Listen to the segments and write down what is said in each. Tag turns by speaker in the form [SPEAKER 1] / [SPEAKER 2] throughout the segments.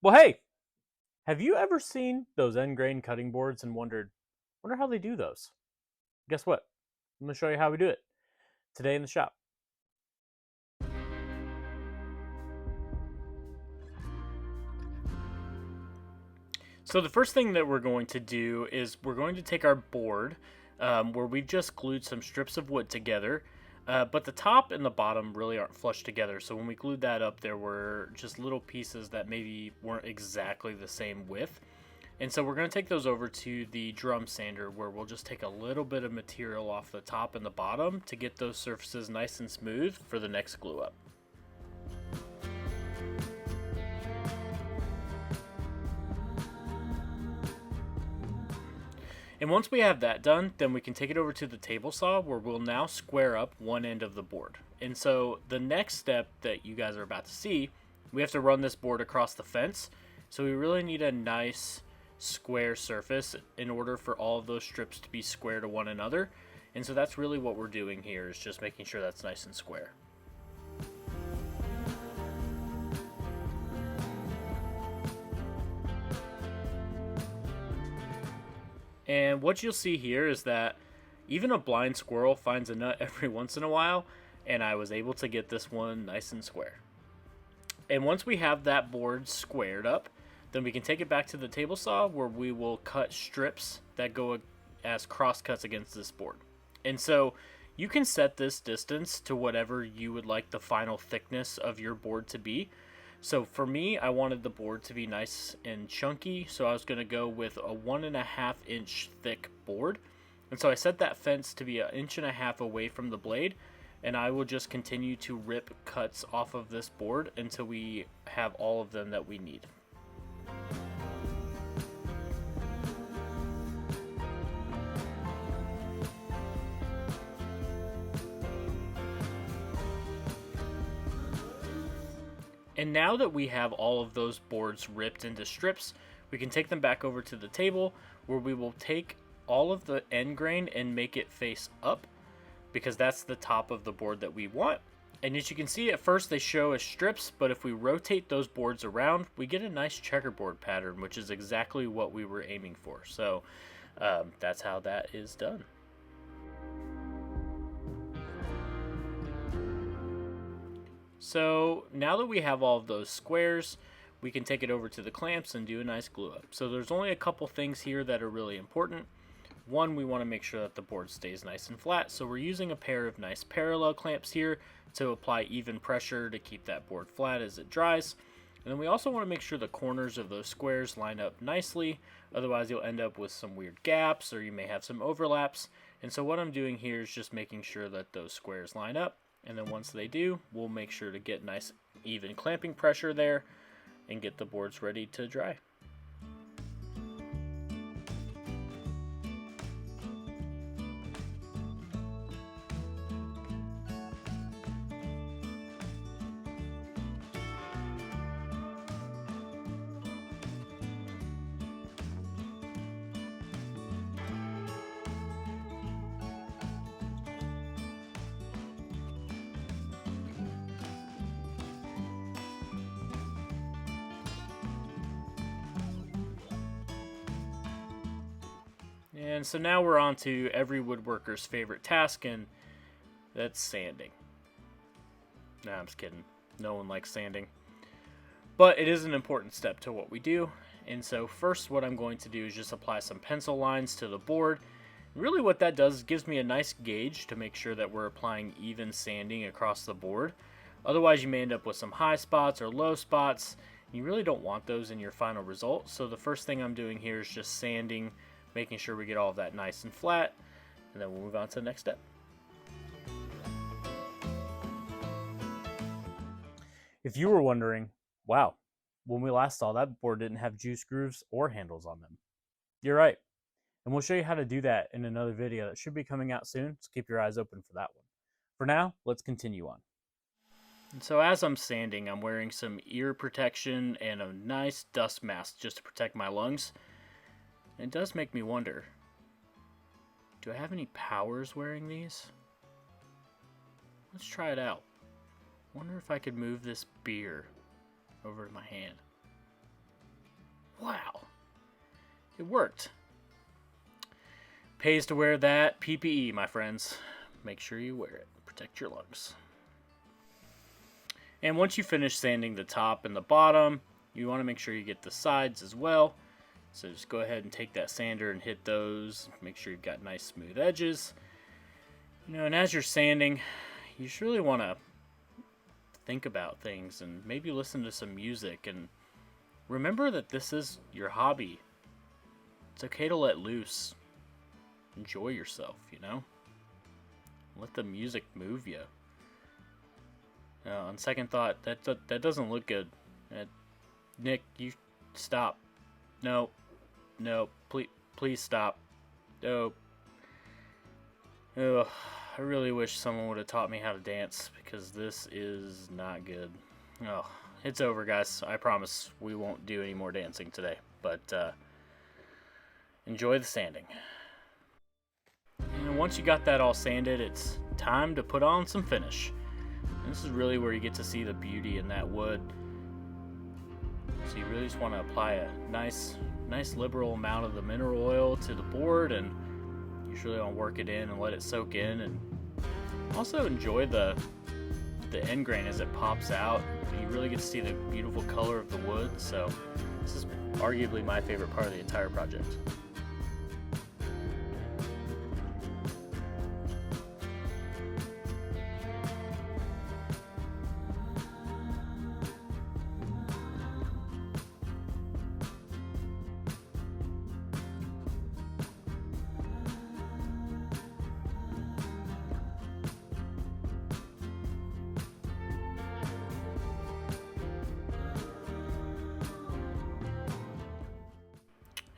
[SPEAKER 1] Well, hey, have you ever seen those end grain cutting boards and wonder how they do those? Guess what? I'm going to show you how we do it today in the shop. So the first thing that we're going to do is we're going to take our board where we've just glued some strips of wood together, but the top and the bottom really aren't flush together. So when we glued that up, there were just little pieces that maybe weren't exactly the same width. And so we're going to take those over to the drum sander where we'll just take a little bit of material off the top and the bottom to get those surfaces nice and smooth for the next glue up. And once we have that done, then we can take it over to the table saw where we'll now square up one end of the board. And so the next step that you guys are about to see, we have to run this board across the fence. So we really need a nice square surface in order for all of those strips to be square to one another. And so that's really what we're doing here, is just making sure that's nice and square. And what you'll see here is that even a blind squirrel finds a nut every once in a while, and I was able to get this one nice and square. And once we have that board squared up, then we can take it back to the table saw where we will cut strips that go as cross cuts against this board. And so you can set this distance to whatever you would like the final thickness of your board to be. So for me, I wanted the board to be nice and chunky, so I was going to go with a 1.5 inch thick board. And so I set that fence to be 1.5 inches away from the blade, and I will just continue to rip cuts off of this board until we have all of them that we need. And now that we have all of those boards ripped into strips, we can take them back over to the table where we will take all of the end grain and make it face up, because that's the top of the board that we want. And as you can see, at first they show as strips, but if we rotate those boards around, we get a nice checkerboard pattern, which is exactly what we were aiming for. So that's how that is done. So now that we have all of those squares, we can take it over to the clamps and do a nice glue up. So there's only a couple things here that are really important. One, we want to make sure that the board stays nice and flat, so we're using a pair of nice parallel clamps here to apply even pressure to keep that board flat as it dries. And then we also want to make sure the corners of those squares line up nicely, otherwise you'll end up with some weird gaps or you may have some overlaps. And so what I'm doing here is just making sure that those squares line up, and then once they do, we'll make sure to get nice even clamping pressure there and get the boards ready to dry. And so now we're on to every woodworker's favorite task, and that's sanding. Nah, I'm just kidding. No one likes sanding. But it is an important step to what we do. And so first what I'm going to do is just apply some pencil lines to the board. Really what that does is gives me a nice gauge to make sure that we're applying even sanding across the board. Otherwise you may end up with some high spots or low spots. You really don't want those in your final result. So the first thing I'm doing here is just sanding, making sure we get all of that nice and flat, and then we'll move on to the next step. If you were wondering, wow, when we last saw that board didn't have juice grooves or handles on them. You're right. And we'll show you how to do that in another video that should be coming out soon, so keep your eyes open for that one. For now, let's continue on. And so as I'm sanding, I'm wearing some ear protection and a nice dust mask just to protect my lungs. It does make me wonder, do I have any powers wearing these? Let's try it out. Wonder if I could move this beer over to my hand. Wow. It worked. Pays to wear that PPE, my friends. Make sure you wear it. Protect your lungs. And once you finish sanding the top and the bottom, you want to make sure you get the sides as well. So just go ahead and take that sander and hit those. Make sure you've got nice smooth edges. And as you're sanding, you just really want to think about things and maybe listen to some music. And remember that this is your hobby. It's okay to let loose. Enjoy yourself, Let the music move you. On second thought, that doesn't look good. Nick, you stop. No, please stop. No. Ugh, I really wish someone would have taught me how to dance because this is not good. Oh, it's over, guys. I promise we won't do any more dancing today. But enjoy the sanding. And once you got that all sanded, it's time to put on some finish. And this is really where you get to see the beauty in that wood. So you really just want to apply a nice liberal amount of the mineral oil to the board, and you just really want to work it in and let it soak in, and also enjoy the end grain as it pops out. You really get to see the beautiful color of the wood. So this is arguably my favorite part of the entire project.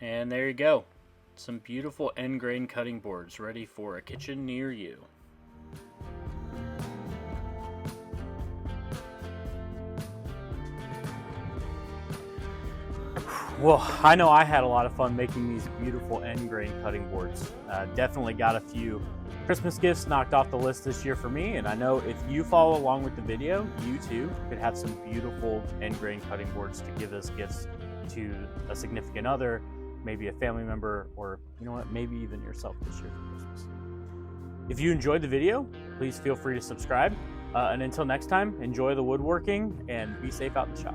[SPEAKER 1] And there you go. Some beautiful end grain cutting boards ready for a kitchen near you.
[SPEAKER 2] Well, I know I had a lot of fun making these beautiful end grain cutting boards. Definitely got a few Christmas gifts knocked off the list this year for me, and I know if you follow along with the video, you too could have some beautiful end grain cutting boards to give as gifts to a significant other, maybe a family member, or maybe even yourself this year for Christmas. If you enjoyed the video, please feel free to subscribe. And until next time, enjoy the woodworking and be safe out in the shop.